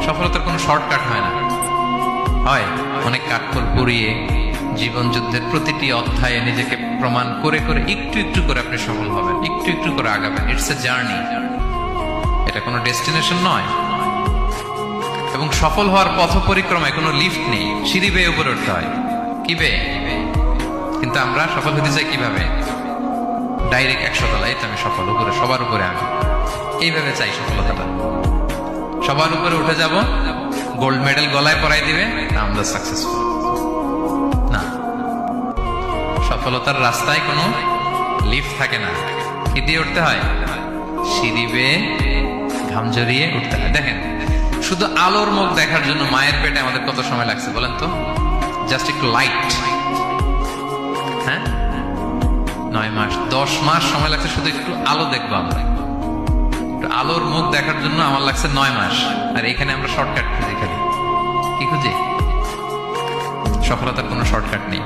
সফলতার কোনো শর্টকাট হয় না, হয় অনেক কাঠখড় পুড়িয়ে জীবন যুদ্ধের প্রতিটি অধ্যায়ে নিজেকে প্রমাণ করে করে একটু একটু করে আপনি সফল হবেন, একটু একটু করে আগাবেন। ইটস এ জার্নি, এটা কোনো ডেস্টিনেশন নয়। এবং সফল হওয়ার পথ পরিক্রমায় কোনো লিফট নেই, সিঁড়ি বেয়ে উপরে উঠতে হয়। কি বেয়ে? কিন্তু আমরা সফল হতে চাই কিভাবে? ডাইরেক্ট 100 তলায় তো আমি সফল, উপরে সবার উপরে আমি, এইভাবে চাই সফলতাটা। সবার উপরে উঠে যাব, গোল্ড মেডেল গলায় পরাই দিবে, আমরা সাকসেসফুল না। সফলতার রাস্তায় কোনো লিফট থাকে না। কি দিয়ে উঠতে হয়? সিঁড়ি বেয়ে ঘাম জড়িয়ে উঠতে হয়। দেখেন, শুধু আলোর মুখ দেখার জন্য মায়ের পেটে আমাদের কত সময় লাগছে বলেন তো? জাস্ট একটু লাইট, হ্যাঁ, 9 মাস 10 মাস সময় লাগছে শুধু একটু আলো দেখবো আমরা। একটু আলোর মুখ দেখার জন্য আমার লাগছে 9 মাস। আর এখানে আমরা শর্টকাট খুঁজি, খালি কি খুঁজি? সফলতার কোনো শর্টকাট নেই।